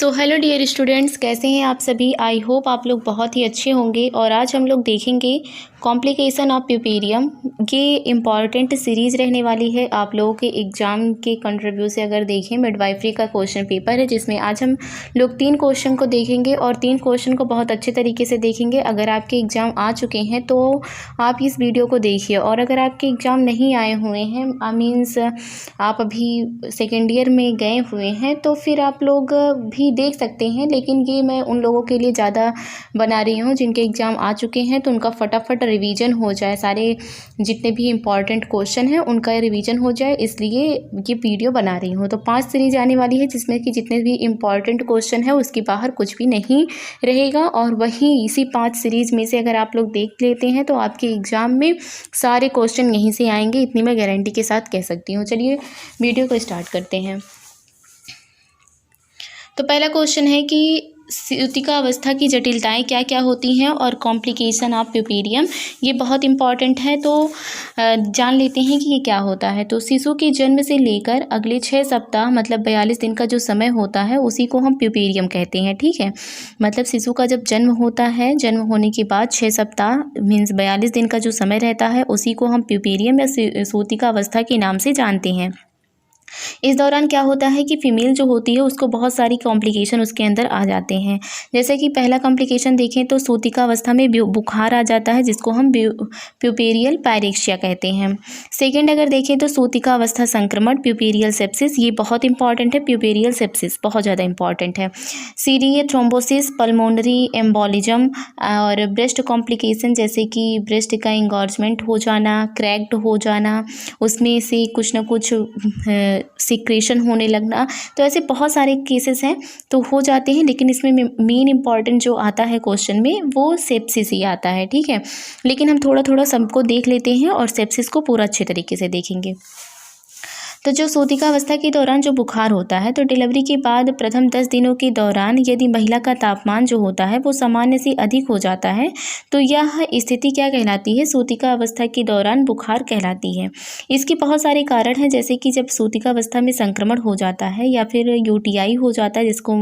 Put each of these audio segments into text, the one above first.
So hello dear students, कैसे हैं आप सभी। आई होप आप लोग बहुत ही अच्छे होंगे। और आज हम लोग देखेंगे कॉम्प्लिकेशन ऑफ प्यूपेरियम। ये इम्पॉर्टेंट सीरीज़ रहने वाली है आप लोगों के एग्ज़ाम के कंट्रीब्यू से। अगर देखें, मिडवाइफरी का क्वेश्चन पेपर है जिसमें आज हम लोग 3 क्वेश्चन को देखेंगे और 3 क्वेश्चन को बहुत अच्छे तरीके से देखेंगे। अगर आपके एग्ज़ाम आ चुके हैं तो आप इस वीडियो को देखिए, और अगर आपके एग्ज़ाम नहीं आए हुए हैं, मीन्स आप अभी सेकेंड ईयर में गए हुए हैं, तो फिर आप लोग भी देख सकते हैं। लेकिन ये मैं उन लोगों के लिए ज़्यादा बना रही हूँ जिनके एग्ज़ाम आ चुके हैं, तो उनका फटाफट रिवीजन हो जाए, सारे जितने भी इम्पॉर्टेंट क्वेश्चन हैं उनका रिवीजन हो जाए, इसलिए ये वीडियो बना रही हूँ। तो 5 सीरीज आने वाली है जिसमें कि जितने भी इम्पॉर्टेंट क्वेश्चन है उसके बाहर कुछ भी नहीं रहेगा। और वहीं इसी 5 सीरीज़ में से अगर आप लोग देख लेते हैं तो आपके एग्ज़ाम में सारे क्वेश्चन यहीं से आएंगे, इतनी मैं गारंटी के साथ कह सकती हूँ। चलिए वीडियो को स्टार्ट करते हैं। तो पहला क्वेश्चन है कि सूतिका अवस्था की जटिलताएं क्या क्या होती हैं और कॉम्प्लिकेशन ऑफ प्यूपेरियम, ये बहुत इंपॉर्टेंट है। तो जान लेते हैं कि ये क्या होता है। तो शिशु के जन्म से लेकर अगले 6 सप्ताह मतलब 42 दिन का जो समय होता है उसी को हम प्यूपेरियम कहते हैं। ठीक है, मतलब शिशु का जब जन्म होता है, जन्म होने के बाद 6 सप्ताह मीन्स 42 दिन का जो समय रहता है उसी को हम प्यूपेरियम या सूतिका अवस्था के नाम से जानते हैं। इस दौरान क्या होता है कि फीमेल जो होती है उसको बहुत सारी कॉम्प्लिकेशन उसके अंदर आ जाते हैं। जैसे कि पहला कॉम्प्लिकेशन देखें तो सूतिका अवस्था में बुखार आ जाता है जिसको हम प्यूपेरियल पायरेक्सिया कहते हैं। सेकंड अगर देखें तो सूतिका अवस्था संक्रमण प्यूपेरियल सेप्सिस, ये बहुत इंपॉर्टेंट है। प्यूपेरियल सेप्सिस बहुत ज़्यादा इंपॉर्टेंट है। सीरिये थ्रोम्बोसिस, पल्मोनरी एम्बोलिज्म और ब्रेस्ट कॉम्प्लिकेशन जैसे कि ब्रेस्ट का इंगॉर्जमेंट हो जाना, क्रैक्ड हो जाना, उसमें से कुछ ना कुछ सिक्रेशन होने लगना, तो ऐसे बहुत सारे केसेस हैं तो हो जाते हैं। लेकिन इसमें मेन इंपॉर्टेंट जो आता है क्वेश्चन में वो सेप्सिस ही आता है। ठीक है, लेकिन हम थोड़ा थोड़ा सबको देख लेते हैं और सेप्सिस को पूरा अच्छे तरीके से देखेंगे। तो जो सूतिका अवस्था के दौरान जो बुखार होता है, तो डिलीवरी के बाद प्रथम 10 दिनों के दौरान यदि महिला का तापमान जो होता है वो सामान्य से अधिक हो जाता है तो यह स्थिति क्या कहलाती है, सूतिका अवस्था के दौरान बुखार कहलाती है। इसके बहुत सारे कारण हैं, जैसे कि जब सूतिका अवस्था में संक्रमण हो जाता है या फिर यूटीआई हो जाता है जिसको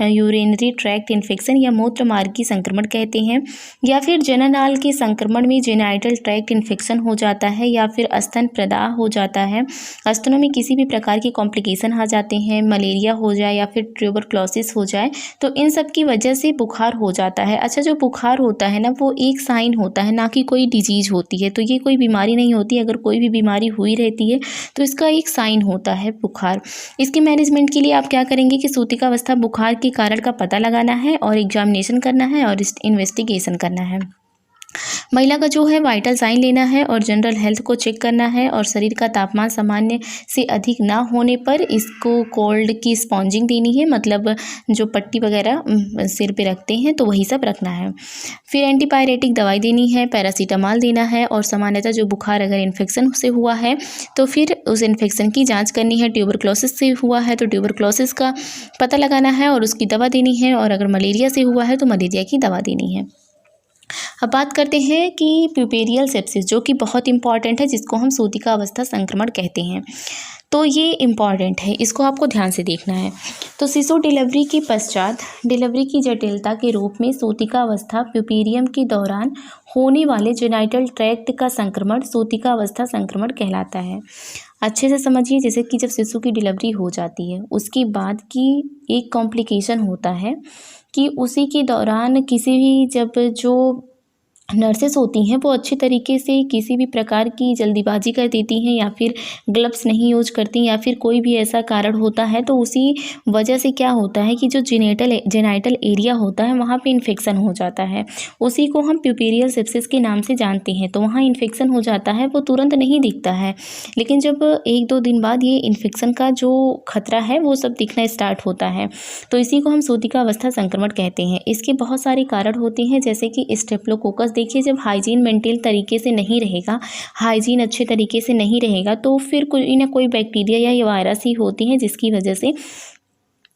यूरिनरी ट्रैक्ट इन्फेक्शन या मूत्र मार्ग की संक्रमण कहते हैं, या फिर जननाल के संक्रमण में जेनाइटल ट्रैक्ट इन्फेक्शन हो जाता है, या फिर स्तन प्रदाह हो जाता है, स्तनों में किसी भी प्रकार की कॉम्प्लिकेशन आ जाते हैं, मलेरिया हो जाए या फिर ट्यूबरक्लोसिस हो जाए, तो इन सब की वजह से बुखार हो जाता है। अच्छा, जो बुखार होता है ना वो एक साइन होता है, ना कि कोई डिजीज होती है। तो ये कोई बीमारी नहीं होती, अगर कोई भी बीमारी हुई रहती है तो इसका एक साइन होता है बुखार। इसके मैनेजमेंट के लिए आप क्या करेंगे कि सूतिका अवस्था बुखार के कारण का पता लगाना है और एग्जामिनेशन करना है और इन्वेस्टिगेशन करना है। महिला का जो है वाइटल साइन लेना है और जनरल हेल्थ को चेक करना है, और शरीर का तापमान सामान्य से अधिक ना होने पर इसको कोल्ड की स्पॉन्जिंग देनी है, मतलब जो पट्टी वगैरह सिर पे रखते हैं तो वही सब रखना है। फिर एंटीपायरेटिक दवाई देनी है, पैरासीटामॉल देना है, और सामान्यतः जो बुखार अगर इन्फेक्शन से हुआ है तो फिर उस इन्फेक्शन की जाँच करनी है। ट्यूबरक्लोसिस से हुआ है तो ट्यूबरक्लोसिस का पता लगाना है और उसकी दवा देनी है, और अगर मलेरिया से हुआ है तो मलेरिया की दवा देनी है। अब बात करते हैं कि प्यूपेरियल सेप्सिस जो कि बहुत इंपॉर्टेंट है, जिसको हम सूतिका अवस्था संक्रमण कहते हैं। तो ये इम्पॉर्टेंट है, इसको आपको ध्यान से देखना है। तो शिशु डिलीवरी के पश्चात डिलीवरी की जटिलता के रूप में सूतिका अवस्था प्यूपेरियम के दौरान होने वाले जेनाइटल ट्रैक्ट का संक्रमण सूतिका अवस्था संक्रमण कहलाता है। अच्छे से समझिए, जैसे कि जब शिशु की डिलीवरी हो जाती है उसके बाद की एक कॉम्प्लिकेशन होता है कि उसी के दौरान किसी भी जब जो नर्सेस होती हैं वो अच्छे तरीके से किसी भी प्रकार की जल्दीबाजी कर देती हैं, या फिर ग्लव्स नहीं यूज करती, या फिर कोई भी ऐसा कारण होता है तो उसी वजह से क्या होता है कि जो जेनाइटल एरिया होता है वहाँ पे इन्फेक्शन हो जाता है। उसी को हम प्यूपेरियल सेप्सिस के नाम से जानते हैं। तो वहाँ इन्फेक्शन हो जाता है, वो तुरंत नहीं दिखता है, लेकिन जब 1-2 दिन बाद ये इन्फेक्शन का जो खतरा है वो सब दिखना स्टार्ट होता है, तो इसी को हम सूतिका अवस्था संक्रमण कहते हैं। इसके बहुत सारे कारण होते हैं, जैसे कि स्टेप्लोकोकस। देखिए, जब हाइजीन मेंटेन तरीके से नहीं रहेगा, हाइजीन अच्छे तरीके से नहीं रहेगा, तो फिर कोई ना कोई बैक्टीरिया या वायरस ही होती हैं जिसकी वजह से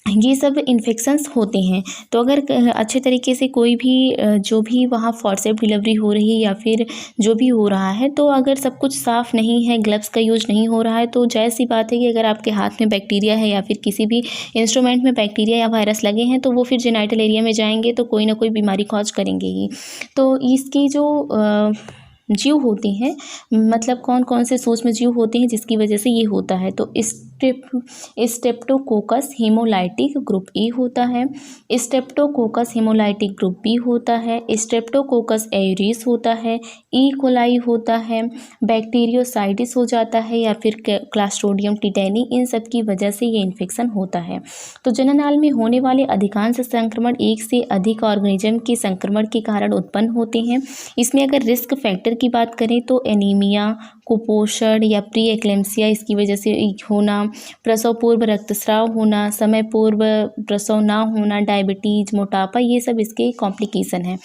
ये सब इन्फेक्शंस होते हैं। तो अगर अच्छे तरीके से कोई भी जो भी वहाँ फोर्सेप्स डिलीवरी हो रही है या फिर जो भी हो रहा है, तो अगर सब कुछ साफ़ नहीं है, ग्लव्स का यूज़ नहीं हो रहा है, तो जायज़ सी बात है कि अगर आपके हाथ में बैक्टीरिया है या फिर किसी भी इंस्ट्रूमेंट में बैक्टीरिया या वायरस लगे हैं, तो वो फिर जेनिटल एरिया में जाएंगे तो कोई ना कोई बीमारी कॉज करेंगे ही। तो इसकी जो जीव होते हैं, मतलब कौन कौन से सूक्ष्म जीव होते हैं जिसकी वजह से ये होता है, तो स्ट्रेप्टोकोकस हेमोलाइटिक ग्रुप ए होता है, स्ट्रेप्टोकोकस हेमोलाइटिक ग्रुप बी होता है, स्ट्रेप्टोकोकस एयूरिस होता है, ई कोलाई होता है, बैक्टीरियोसाइटिस हो जाता है या फिर क्लास्ट्रोडियम टिटेनी। इन सब की वजह से ये इन्फेक्शन होता है। तो जननाल में होने वाले अधिकांश संक्रमण एक से अधिक ऑर्गेनिज्म के संक्रमण के कारण उत्पन्न होते हैं। इसमें अगर रिस्क फैक्टर की बात करें तो एनीमिया, कुपोषण या प्री एक्लेम्सिया इसकी वजह से होना, प्रसव पूर्व रक्तस्राव होना, समय पूर्व प्रसव ना होना, डायबिटीज़, मोटापा, ये सब इसके कॉम्प्लिकेशन हैं।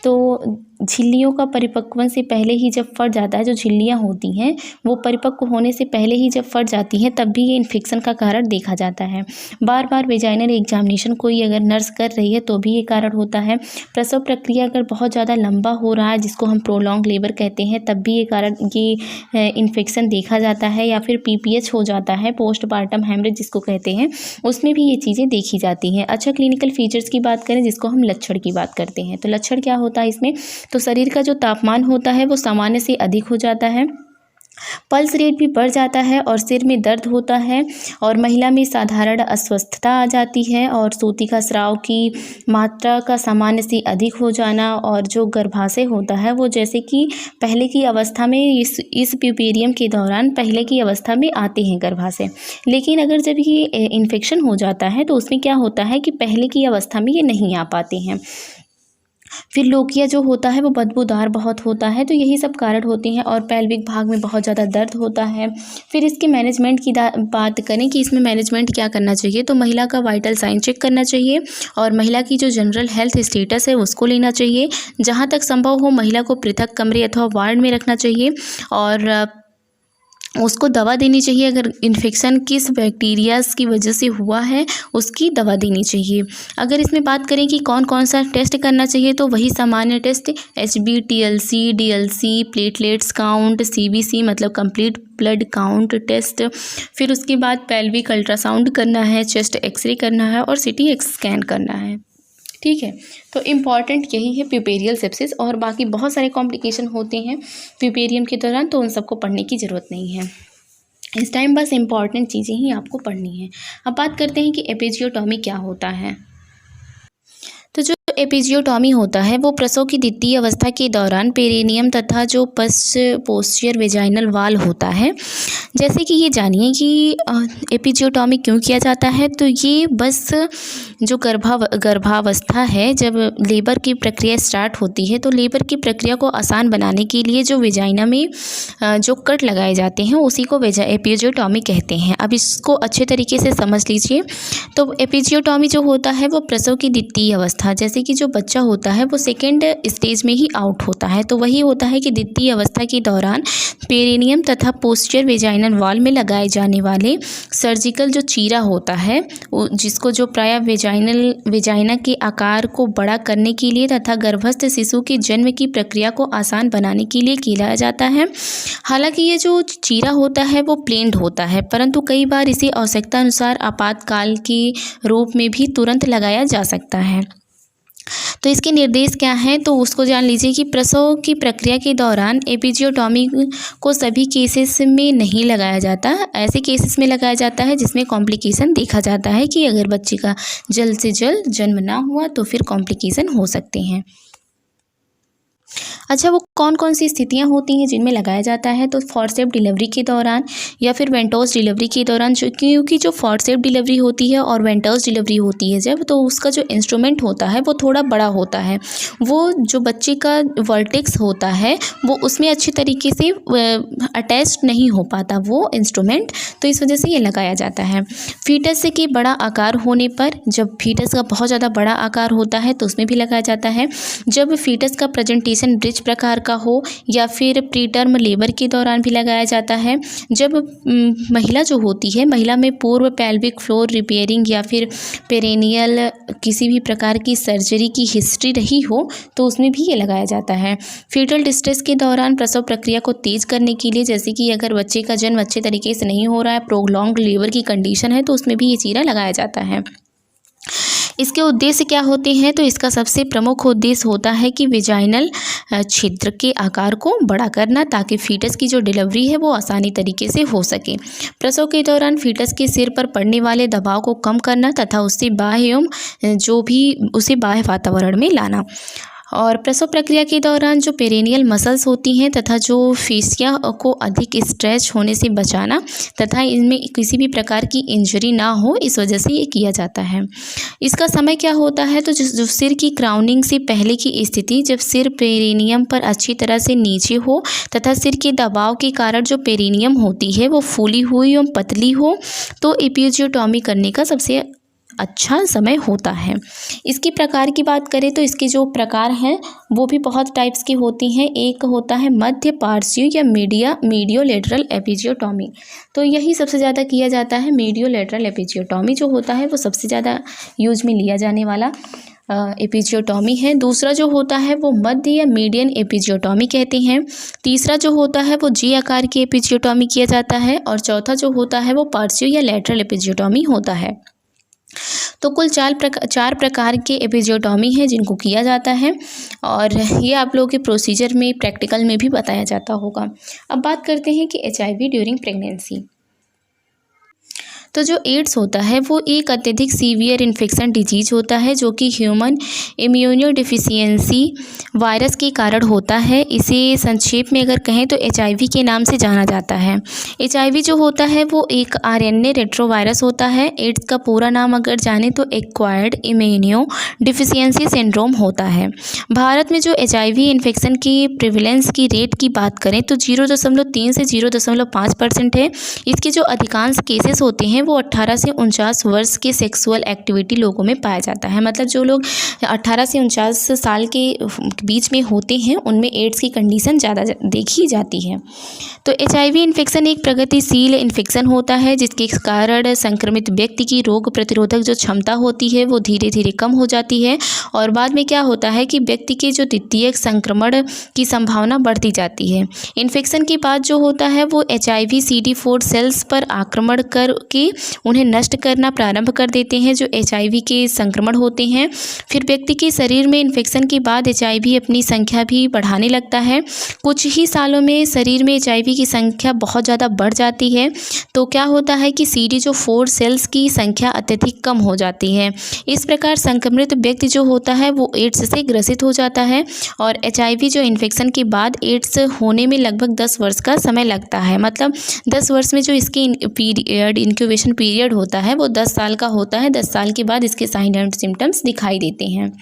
तो झिल्लियों का परिपक्वन से पहले ही जब फट जाता है, जो झिल्लियाँ होती हैं वो परिपक्व होने से पहले ही जब फट जाती हैं तब भी ये इन्फेक्शन का कारण देखा जाता है। बार बार वेजाइनल एग्जामिनेशन कोई अगर नर्स कर रही है तो भी ये कारण होता है। प्रसव प्रक्रिया अगर बहुत ज़्यादा लंबा हो रहा है, जिसको हम प्रोलॉन्ग लेबर कहते हैं, तब भी ये कारण ये इन्फेक्शन देखा जाता है। या फिर PPH हो जाता है, पोस्टपार्टम हेमरेज जिसको कहते हैं, उसमें भी ये चीज़ें देखी जाती हैं। अच्छा, क्लिनिकल फीचर्स की बात करें जिसको हम लक्षण की बात करते हैं, तो लक्षण क्या होता है इसमें, तो शरीर का जो तापमान होता है वो सामान्य से अधिक हो जाता है, पल्स रेट भी बढ़ जाता है और सिर में दर्द होता है और महिला में साधारण अस्वस्थता आ जाती है और सूतिका स्राव की मात्रा का सामान्य से अधिक हो जाना और जो गर्भाशय होता है वो जैसे कि पहले की अवस्था में इस प्यूपेरियम के दौरान पहले की अवस्था में आते हैं गर्भाशय, लेकिन अगर जब ये इन्फेक्शन हो जाता है तो उसमें क्या होता है कि पहले की अवस्था में ये नहीं आ पाते हैं। फिर लोकिया जो होता है वो बदबूदार बहुत होता है। तो यही सब कारण होते हैं और पेल्विक भाग में बहुत ज़्यादा दर्द होता है। फिर इसके मैनेजमेंट की बात करें कि इसमें मैनेजमेंट क्या करना चाहिए, तो महिला का वाइटल साइन चेक करना चाहिए और महिला की जो जनरल हेल्थ स्टेटस है उसको लेना चाहिए। जहाँ तक संभव हो महिला को पृथक कमरे अथवा वार्ड में रखना चाहिए और उसको दवा देनी चाहिए। अगर इन्फेक्शन किस बैक्टीरियाज की वजह से हुआ है उसकी दवा देनी चाहिए। अगर इसमें बात करें कि कौन कौन सा टेस्ट करना चाहिए, तो वही सामान्य test HB, TLC, DLC, platelets count, CBC मतलब कंप्लीट ब्लड काउंट टेस्ट। फिर उसके बाद पेल्विक अल्ट्रासाउंड करना है, चेस्ट एक्सरे करना है और CT स्कैन करना है। ठीक है, तो इम्पॉर्टेंट यही है प्यूपेरियल सेप्सिस, और बाकी बहुत सारे कॉम्प्लिकेशन होते हैं प्यूपेरियम के दौरान, तो उन सबको पढ़ने की ज़रूरत नहीं है इस टाइम, बस इम्पॉर्टेंट चीज़ें ही आपको पढ़नी है। अब बात करते हैं कि एपिजियोटॉमी क्या होता है। तो जो एपिजियोटॉमी होता है वो प्रसव की द्वितीय अवस्था के दौरान पेरिनियम तथा जो पोस्टीरियर वेजाइनल वाल होता है, जैसे कि ये जानिए कि एपिजियोटॉमी क्यों किया जाता है। तो ये बस जो गर्भावस्था है, जब लेबर की प्रक्रिया स्टार्ट होती है तो लेबर की प्रक्रिया को आसान बनाने के लिए जो वेजाइना में जो कट लगाए जाते हैं उसी को एपिजियोटॉमी कहते हैं। अब इसको अच्छे तरीके से समझ लीजिए। तो एपिजियोटॉमी जो होता है वो प्रसव की द्वितीय अवस्था, जैसे कि जो बच्चा होता है वो सेकेंड स्टेज में ही आउट होता है, तो वही होता है कि द्वितीय अवस्था के दौरान पेरिनियम तथा पोस्टीरियर वेजाइनल वॉल में लगाए जाने वाले सर्जिकल जो चीरा होता है, जिसको जो प्रायः वेजाइना के आकार को बड़ा करने के लिए तथा गर्भस्थ शिशु के जन्म की प्रक्रिया को आसान बनाने के लिए किया जाता है। हालांकि ये जो चीरा होता है वो प्लेन्ड होता है, परंतु कई बार इसे आवश्यकता अनुसार आपातकाल के रूप में भी तुरंत लगाया जा सकता है। तो इसके निर्देश क्या हैं, तो उसको जान लीजिए कि प्रसव की प्रक्रिया के दौरान एपिजियोटॉमी को सभी केसेस में नहीं लगाया जाता। ऐसे केसेस में लगाया जाता है जिसमें कॉम्प्लिकेशन देखा जाता है कि अगर बच्चे का जल्द से जल्द जन्म ना हुआ तो फिर कॉम्प्लिकेशन हो सकते हैं। अच्छा, वो कौन कौन सी स्थितियां होती हैं जिनमें लगाया जाता है, तो फॉरसेप्स डिलीवरी के दौरान या फिर वेंटोस डिलीवरी के दौरान, क्योंकि जो फॉरसेप्स डिलीवरी होती है और वेंटोस डिलीवरी होती है जब, तो उसका जो इंस्ट्रूमेंट होता है वो थोड़ा बड़ा होता है। वो जो बच्चे का वर्टेक्स होता है वो उसमें अच्छे तरीके से अटैच नहीं हो पाता वो इंस्ट्रूमेंट, तो इस वजह से ये लगाया जाता है। फीटस के बड़ा आकार होने पर, जब फीटस का बहुत ज़्यादा बड़ा आकार होता है तो उसमें भी लगाया जाता है। जब फीटस का प्रेजेंटेशन इंजेक्शन ब्रिज प्रकार का हो या फिर प्री टर्म लेबर के दौरान भी लगाया जाता है। जब महिला जो होती है, महिला में पूर्व पेल्विक फ्लोर रिपेयरिंग या फिर पेरेनियल किसी भी प्रकार की सर्जरी की हिस्ट्री रही हो तो उसमें भी ये लगाया जाता है। फीटल डिस्ट्रेस के दौरान प्रसव प्रक्रिया को तेज करने के लिए, जैसे कि अगर बच्चे का जन्म अच्छे तरीके से नहीं हो रहा है, प्रोलॉन्ग लेबर की कंडीशन है, तो उसमें भी ये चीरा लगाया जाता है। इसके उद्देश्य क्या होते हैं? तो इसका सबसे प्रमुख उद्देश्य होता है कि वेजाइनल छिद्र के आकार को बड़ा करना, ताकि फीटस की जो डिलीवरी है वो आसानी तरीके से हो सके। प्रसव के दौरान फीटस के सिर पर पड़ने वाले दबाव को कम करना तथा उससे बाह्य वातावरण में लाना। और प्रसव प्रक्रिया के दौरान जो पेरेनियल मसल्स होती हैं तथा जो फेसिया को अधिक स्ट्रेच होने से बचाना तथा इनमें किसी भी प्रकार की इंजरी ना हो, इस वजह से ये किया जाता है। इसका समय क्या होता है? तो जो सिर की क्राउनिंग से पहले की स्थिति, जब सिर पेरिनियम पर अच्छी तरह से नीचे हो तथा सिर के दबाव के कारण जो पेरिनियम होती है वो फूली हुई एवं पतली हो, तो एपिजियोटॉमी करने का सबसे अच्छा समय होता है। इसकी प्रकार की बात करें तो इसके जो प्रकार हैं वो भी बहुत टाइप्स की होती हैं। एक होता है मध्य पार्श्व या मीडियोलेटरल एपिजियोटॉमी, तो यही सबसे ज़्यादा किया जाता है। मीडियोलेटरल एपिजियोटॉमी जो होता है वो सबसे ज़्यादा यूज में लिया जाने वाला एपिजियोटॉमी है। दूसरा जो होता है वो मध्य या मीडियन एपिजियोटॉमी कहते हैं। तीसरा जो होता है वो जी आकार की एपिजियोटॉमी किया जाता है। और चौथा जो होता है वो पार्श्व या लेटरल एपिजियोटॉमी होता है। तो कुल चार प्रकार के एपिजियोटॉमी है जिनको किया जाता है, और ये आप लोगों के प्रोसीजर में, प्रैक्टिकल में भी बताया जाता होगा। अब बात करते हैं कि HIV ड्यूरिंग प्रेगनेंसी। तो जो एड्स होता है वो एक अत्यधिक सीवियर इन्फेक्शन डिजीज होता है जो कि ह्यूमन इम्यूनोडेफिशिएंसी वायरस के कारण होता है। इसे संक्षेप में अगर कहें तो HIV के नाम से जाना जाता है। HIV जो होता है वो एक RNA रेट्रोवायरस होता है। एड्स का पूरा नाम अगर जाने तो एक्वायर्ड इम्यूनो डिफिशियंसी सिंड्रोम होता है। भारत में जो HIV इन्फेक्शन की प्रिविलेंस की रेट की बात करें तो 0.3 से 0.5% है। इसके जो अधिकांश केसेस होते हैं वो 18 से 49 वर्ष के सेक्सुअल एक्टिविटी लोगों में पाया जाता है। मतलब जो लोग 18 से 49 साल के बीच में होते हैं उनमें एड्स की कंडीशन ज़्यादा देखी जाती है। तो HIV इन्फेक्शन एक प्रगतिशील इन्फेक्शन होता है जिसके कारण संक्रमित व्यक्ति की रोग प्रतिरोधक जो क्षमता होती है वो धीरे धीरे कम हो जाती है, और बाद में क्या होता है कि व्यक्ति के जो द्वितीयक संक्रमण की संभावना बढ़ती जाती है। इन्फेक्शन के बाद जो होता है वो HIV CD4 सेल्स पर आक्रमण करके उन्हें नष्ट करना प्रारंभ कर देते हैं जो HIV के संक्रमण होते हैं। फिर व्यक्ति के शरीर में इन्फेक्शन के बाद HIV अपनी संख्या भी बढ़ाने लगता है। कुछ ही सालों में शरीर में HIV की संख्या बहुत ज़्यादा बढ़ जाती है। तो क्या होता है कि CD4 सेल्स की संख्या अत्यधिक कम हो जाती है। इस प्रकार संक्रमित व्यक्ति जो होता है वो एड्स से ग्रसित हो जाता है, और HIV जो इन्फेक्शन के बाद एड्स होने में लगभग 10 वर्ष का समय लगता है। मतलब 10 वर्ष में जो इसकी इंक्यूबेशन पीरियड होता है वो 10 साल का होता है। 10 साल के बाद इसके साइन एंड सिम्टम्स दिखाई देते हैं।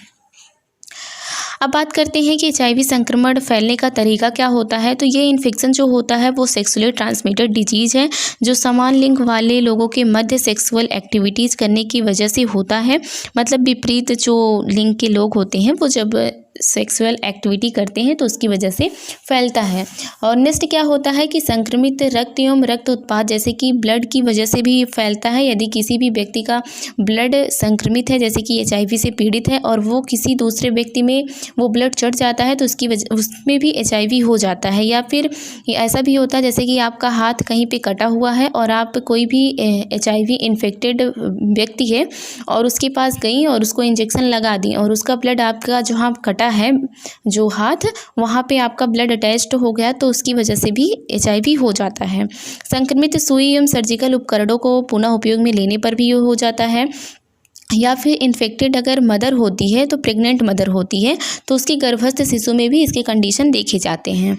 अब बात करते हैं कि HIV संक्रमण फैलने का तरीका क्या होता है। तो ये इन्फेक्शन जो होता है वो सेक्सुअली ट्रांसमिटेड डिजीज़ है जो समान लिंग वाले लोगों के मध्य सेक्सुअल एक्टिविटीज़ करने की वजह से होता है। मतलब विपरीत जो लिंग के लोग होते हैं वो जब सेक्सुअल एक्टिविटी करते हैं तो उसकी वजह से फैलता है। और नेक्स्ट क्या होता है कि संक्रमित रक्त एवं रक्त उत्पाद जैसे कि ब्लड की वजह से भी फैलता है। यदि किसी भी व्यक्ति का ब्लड संक्रमित है, जैसे कि HIV से पीड़ित है, और वो किसी दूसरे व्यक्ति में वो ब्लड चढ़ जाता है तो उसकी वजह उसमें भी HIV हो जाता है। या फिर ऐसा भी होता है जैसे कि आपका हाथ कहीं पे कटा हुआ है और आप कोई भी HIV इन्फेक्टेड व्यक्ति है और उसके पास गई और उसको इंजेक्शन लगा दी और उसका ब्लड आपका जहाँ कटा है जो हाथ, वहाँ पे आपका ब्लड अटैच्ड हो गया तो उसकी वजह से भी HIV हो जाता है। संक्रमित सुई एवं सर्जिकल उपकरणों को पुनः उपयोग में लेने पर भी ये हो जाता है। या फिर इन्फेक्टेड अगर मदर होती है तो प्रेग्नेंट मदर होती है तो उसकी गर्भस्थ शिशु में भी इसके कंडीशन देखे जाते हैं।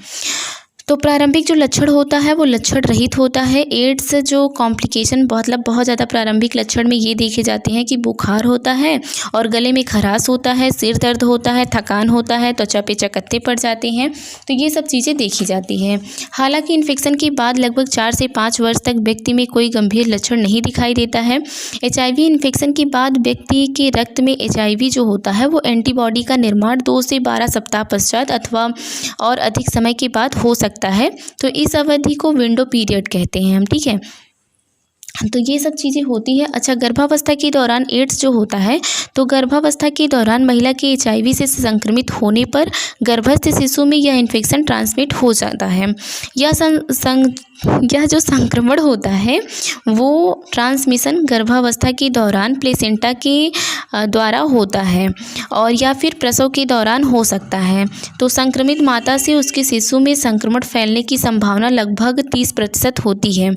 तो प्रारंभिक जो लक्षण होता है वो लक्षण रहित होता है। एड्स जो कॉम्प्लिकेशन मतलब बहुत ज़्यादा प्रारंभिक लक्षण में ये देखे जाते हैं कि बुखार होता है और गले में खराश होता है, सिर दर्द होता है, थकान होता है, त्वचा पे चकत्ते पड़ जाते हैं। तो ये सब चीज़ें देखी जाती हैं। हालांकि इन्फेक्शन के बाद लगभग 4 से 5 वर्ष तक व्यक्ति में कोई गंभीर लक्षण नहीं दिखाई देता है। HIV इन्फेक्शन के बाद व्यक्ति के रक्त में HIV जो होता है वो एंटीबॉडी का निर्माण 2 से 12 सप्ताह पश्चात अथवा और अधिक समय के बाद हो सकता है। तो इस अवधि को विंडो पीरियड कहते हैं हम, ठीक है। तो ये सब चीज़ें होती है। अच्छा, गर्भावस्था के दौरान एड्स जो होता है, तो गर्भावस्था के दौरान महिला के HIV से संक्रमित होने पर गर्भस्थ शिशु में यह इन्फेक्शन ट्रांसमिट हो जाता है। यह जो संक्रमण होता है वो ट्रांसमिशन गर्भावस्था के दौरान प्लेसेंटा के द्वारा होता है और या फिर प्रसव के दौरान हो सकता है। तो संक्रमित माता से उसके शिशु में संक्रमण फैलने की संभावना लगभग 30% होती है।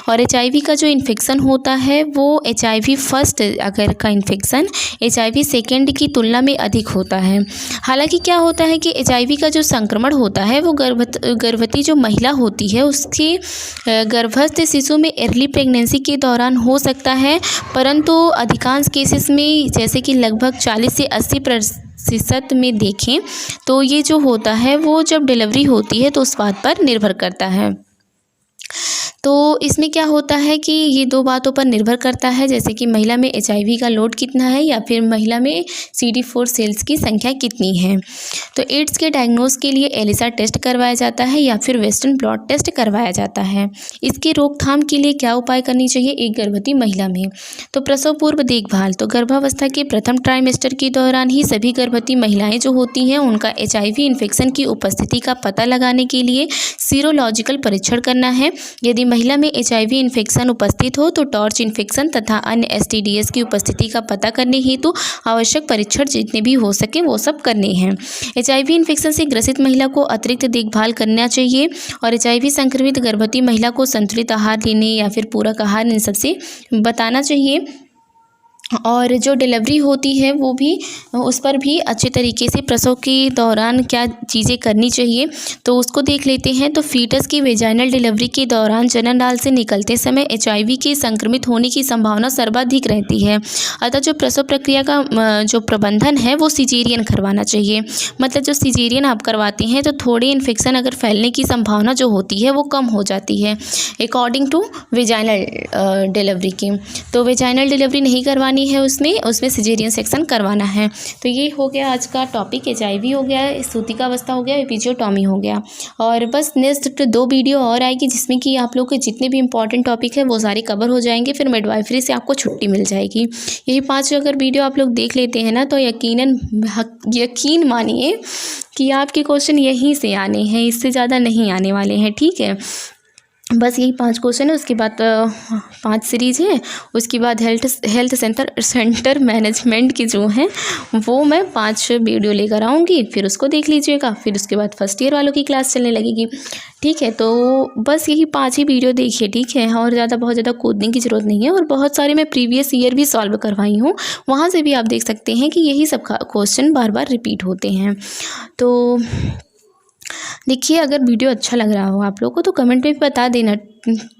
और HIV का जो इन्फेक्शन होता है वो HIV फर्स्ट अगर का इन्फेक्शन HIV सेकेंड की तुलना में अधिक होता है। हालांकि क्या होता है कि HIV का जो संक्रमण होता है वो गर्भवती जो महिला होती है उसके गर्भस्थ शिशु में अर्ली प्रेगनेंसी के दौरान हो सकता है, परंतु अधिकांश केसेस में जैसे कि लगभग 40 से 80% में देखें तो ये जो होता है वो जब डिलीवरी होती है तो उस बात पर निर्भर करता है। तो इसमें क्या होता है कि ये 2 बातों पर निर्भर करता है, जैसे कि महिला में HIV का लोड कितना है या फिर महिला में CD4 सेल्स की संख्या कितनी है। तो एड्स के डायग्नोस के लिए एलिसा टेस्ट करवाया जाता है या फिर वेस्टर्न ब्लॉट टेस्ट करवाया जाता है। इसके रोकथाम के लिए क्या उपाय करनी चाहिए एक गर्भवती महिला में? तो प्रसव पूर्व देखभाल। तो गर्भावस्था के प्रथम ट्राइमेस्टर के दौरान ही सभी गर्भवती महिलाएं जो होती हैं उनका HIV इन्फेक्शन की उपस्थिति का पता लगाने के लिए सीरोलॉजिकल परीक्षण करना है। यदि महिला में HIV इन्फेक्शन उपस्थित हो तो टॉर्च इन्फेक्शन तथा अन्य STDs की उपस्थिति का पता करने हेतु आवश्यक परीक्षण जितने भी हो सके वो सब करने हैं। HIV इन्फेक्शन से ग्रसित महिला को अतिरिक्त देखभाल करना चाहिए और HIV संक्रमित गर्भवती महिला को संतुलित आहार लेने या फिर पूरक आहार इन सबसे बताना चाहिए। और जो डिलीवरी होती है वो भी उस पर भी अच्छे तरीके से प्रसव के दौरान क्या चीज़ें करनी चाहिए तो उसको देख लेते हैं। तो फीटस की वेजाइनल डिलीवरी के दौरान जनन नाल से निकलते समय HIV के संक्रमित होने की संभावना सर्वाधिक रहती है। अतः जो प्रसव प्रक्रिया का जो प्रबंधन है वो सिजेरियन करवाना चाहिए। मतलब जो सिजेरियन आप करवाते हैं तो थोड़ी इन्फेक्शन अगर फैलने की संभावना जो होती है वो कम हो जाती है अकॉर्डिंग टू वेजाइनल डिलीवरी की। तो वेजाइनल डिलीवरी नहीं करवानी है, उसमें सिजेरियन सेक्शन करवाना है। तो ये हो गया आज का टॉपिक। HIV हो गया, सूतिकावस्था हो गया, एपिजियोटॉमी हो गया। और बस नेक्स्ट 2 वीडियो और आएगी जिसमें कि आप लोग के जितने भी इंपॉर्टेंट टॉपिक है वो सारे कवर हो जाएंगे। फिर मिडवाइफरी से आपको छुट्टी मिल जाएगी। यही 5 अगर वीडियो आप लोग देख लेते हैं ना तो यकीन मानिए कि आपके क्वेश्चन यहीं से आने हैं, इससे ज़्यादा नहीं आने वाले हैं, ठीक है। बस यही 5 क्वेश्चन है, उसके बाद 5 सीरीज़ है, उसके बाद हेल्थ सेंटर मैनेजमेंट की जो है वो मैं 5 वीडियो लेकर आऊँगी, फिर उसको देख लीजिएगा। फिर उसके बाद फर्स्ट ईयर वालों की क्लास चलने लगेगी, ठीक है। तो बस यही 5 ही वीडियो देखिए, ठीक है। और बहुत ज़्यादा कूदने की ज़रूरत नहीं है। और बहुत सारे मैं प्रीवियस ईयर भी सॉल्व करवाई हूँ, वहाँ से भी आप देख सकते हैं कि यही सब क्वेश्चन बार बार रिपीट होते हैं। तो देखिए, अगर वीडियो अच्छा लग रहा हो आप लोगों को तो कमेंट में भी बता देना,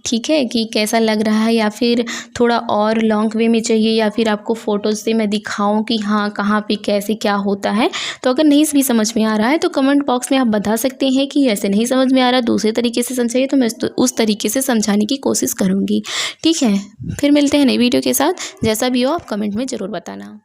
ठीक है, कि कैसा लग रहा है या फिर थोड़ा और लॉन्ग वे में चाहिए या फिर आपको फ़ोटोज़ से मैं दिखाऊं कि हाँ कहाँ पे कैसे क्या होता है। तो अगर नहीं भी समझ में आ रहा है तो कमेंट बॉक्स में आप बता सकते हैं कि ऐसे नहीं समझ में आ रहा, दूसरे तरीके से समझाइए, तो मैं उस तरीके से समझाने की कोशिश करूँगी, ठीक है। फिर मिलते हैं नई वीडियो के साथ। जैसा भी हो आप कमेंट में ज़रूर बताना।